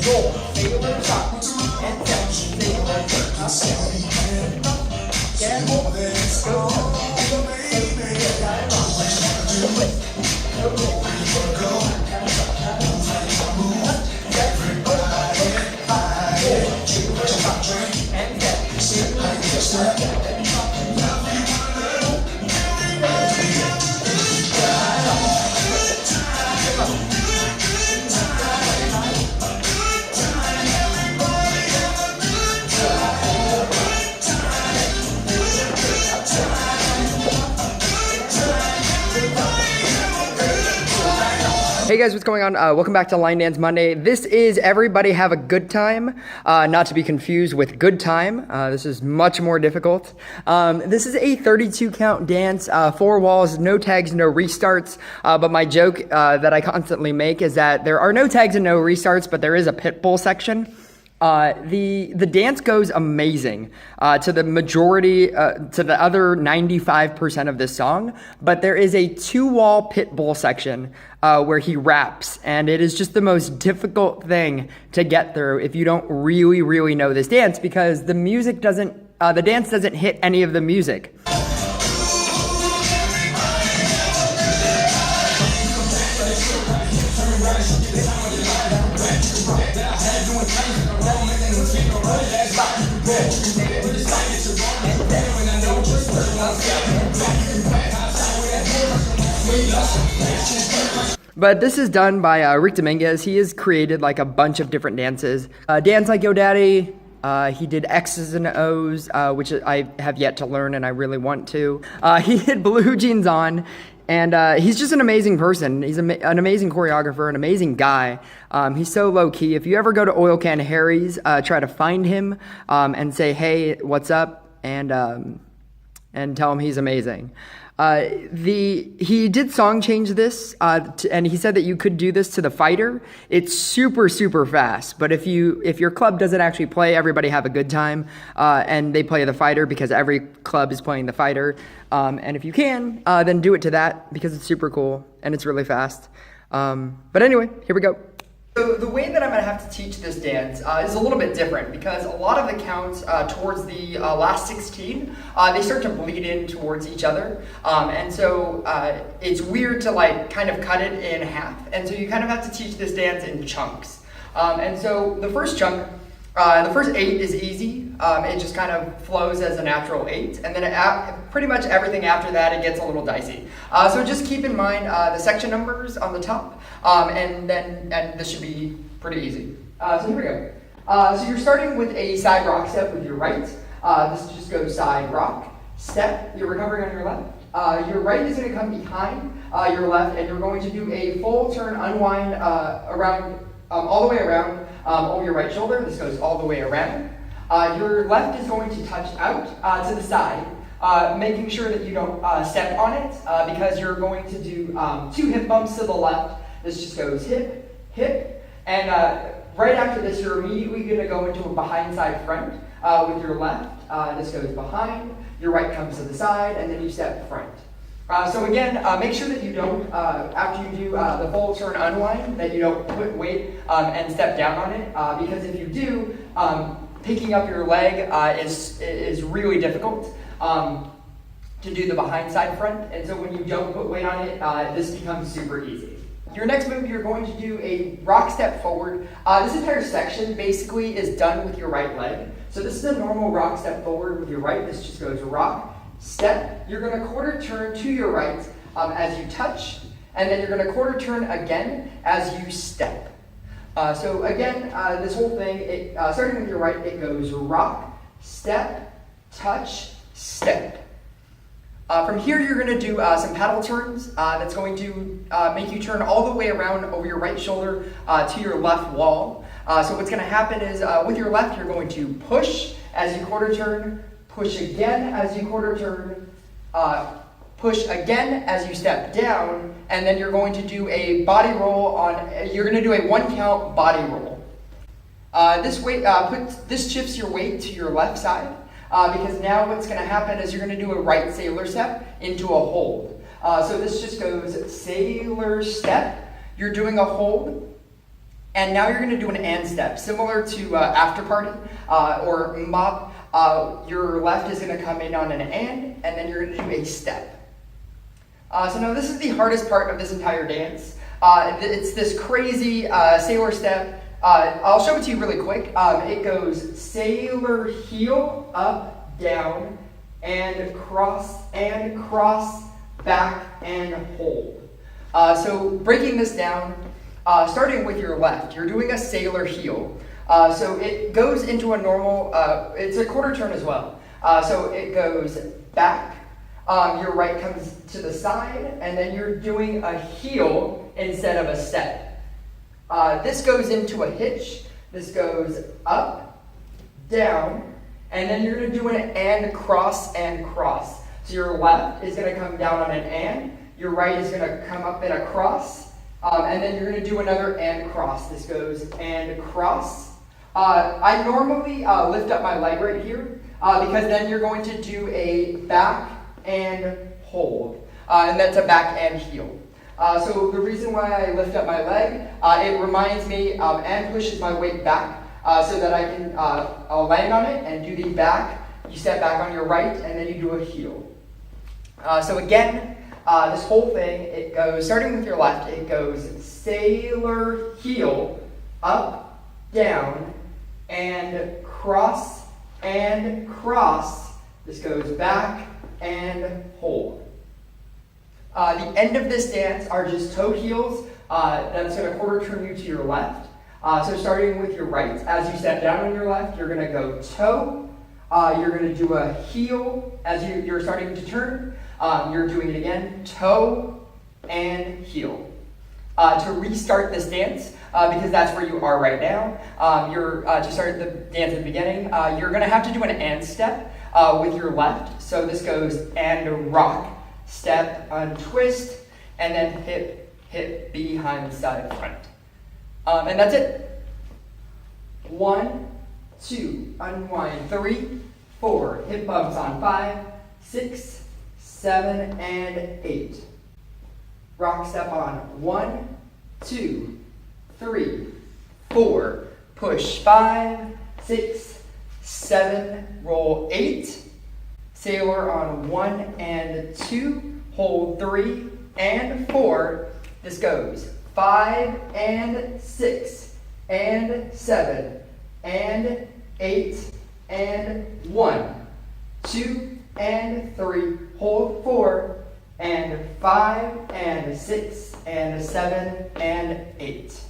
roll, sailor shot, and step, sailor step, and roll, Hey guys, what's going on? Welcome back to Line Dance Monday. This is Everybody Have a Good Time, not to be confused with Good Time. This is much more difficult. This is a 32 count dance, 4 walls, no tags, no restarts. But my joke that I constantly make is that there are no tags and no restarts, but there is a pit bull section. The dance goes amazing to the majority, to the other 95% of this song, but there is a 2-wall pit bull section where he raps, and it is just the most difficult thing to get through if you don't really know this dance, because the music doesn't, the dance doesn't hit any of the music. But this is done by Rick Dominguez. He has created like a bunch of different dances. Dance Like Yo Daddy. He did X's and O's, which I have yet to learn and I really want to. He did Blue Jeans On. And he's just an amazing person. He's an amazing choreographer, an amazing guy. He's so low-key. If you ever go to Oil Can Harry's, try to find him and say, hey, what's up? And tell him he's amazing. He did song change this, and he said that you could do this to the fighter. It's super fast, but if your club doesn't actually play Everybody Have a Good Time, and they play the fighter, because every club is playing the fighter, and if you can, then do it to that, because it's super cool and it's really fast. But anyway, here we go. So the way that I'm going to have to teach this dance is a little bit different, because a lot of the counts towards the last 16, they start to bleed in towards each other. And so it's weird to like kind of cut it in half. And so you kind of have to teach this dance in chunks. And so the first chunk, the first 8 is easy. It just kind of flows as a natural 8. And then pretty much everything after that, it gets a little dicey. So just keep in mind the section numbers on the top. And this should be pretty easy. So here we go. So you're starting with a side rock step with your right. This just goes side rock, step. You're recovering on your left. Your right is going to come behind your left, and you're going to do a full turn unwind around, all the way around over your right shoulder. This goes all the way around. Your left is going to touch out to the side, making sure that you don't step on it, because you're going to do 2 hip bumps to the left. This just goes hip, hip, and right after this, you're immediately going to go into a behind side front with your left. This goes behind, your right comes to the side, and then you step front. So again, make sure that you don't, after you do the full turn unwind, that you don't put weight and step down on it, because if you do, picking up your leg is really difficult to do the behind side front, and so when you don't put weight on it, this becomes super easy. Your next move, you're going to do a rock step forward. This entire section basically is done with your right leg. So this is a normal rock step forward with your right. This just goes rock, step. You're going to quarter turn to your right as you touch, and then you're going to quarter turn again as you step. So again, this whole thing, starting with your right, it goes rock, step, touch, step. From here, you're going to do some paddle turns. That's going to make you turn all the way around over your right shoulder to your left wall. So what's going to happen is with your left, you're going to push as you quarter turn, push again as you quarter turn, push again as you step down, and then you're going to do a body roll you're going to do a 1 count body roll. This shifts your weight to your left side. Because now what's going to happen is you're going to do a right sailor step into a hold. So this just goes sailor step. You're doing a hold, And now you're gonna do an and step, similar to after party or mbop. Your left is gonna come in on an and then you're gonna do a step. So now this is the hardest part of this entire dance. It's this crazy sailor step. I'll show it to you really quick. It goes sailor heel, up, down, and cross, back, and hold. So breaking this down, starting with your left, you're doing a sailor heel. So it goes into a normal, it's a quarter turn as well. So it goes back, your right comes to the side, and then you're doing a heel instead of a step. This goes into a hitch. This goes up, down, and then you're going to do an and cross. So your left is going to come down on an and, your right is going to come up in a cross, and then you're going to do another and cross. This goes and cross. I normally lift up my leg right here because then you're going to do a back and hold, and that's a back and heel. So the reason why I lift up my leg, it reminds me and pushes my weight back so that I can I'll land on it and do the back. You step back on your right and then you do a heel. So again, this whole thing, it goes, starting with your left, it goes sailor heel, up, down, and cross. This goes back and hold. The end of this dance are just toe heels. That's going to quarter turn you to your left. So starting with your right, as you step down on your left, you're going to go toe. You're going to do a heel as you're starting to turn. You're doing it again, toe and heel. To restart this dance, because that's where you are right now, to start the dance at the beginning, you're going to have to do an and step with your left. So this goes and rock. Step, untwist, and then hip behind, side, front. And that's it. 1, 2, unwind, 3, 4, hip bumps on 5, 6, 7, and 8. Rock step on 1, 2, 3, 4, push 5, 6, 7, roll 8. Sailor on 1 and 2, hold 3 and 4. This goes 5 and 6 and 7 and 8 and 1, 2 and 3, hold 4 and 5 and 6 and 7 and 8.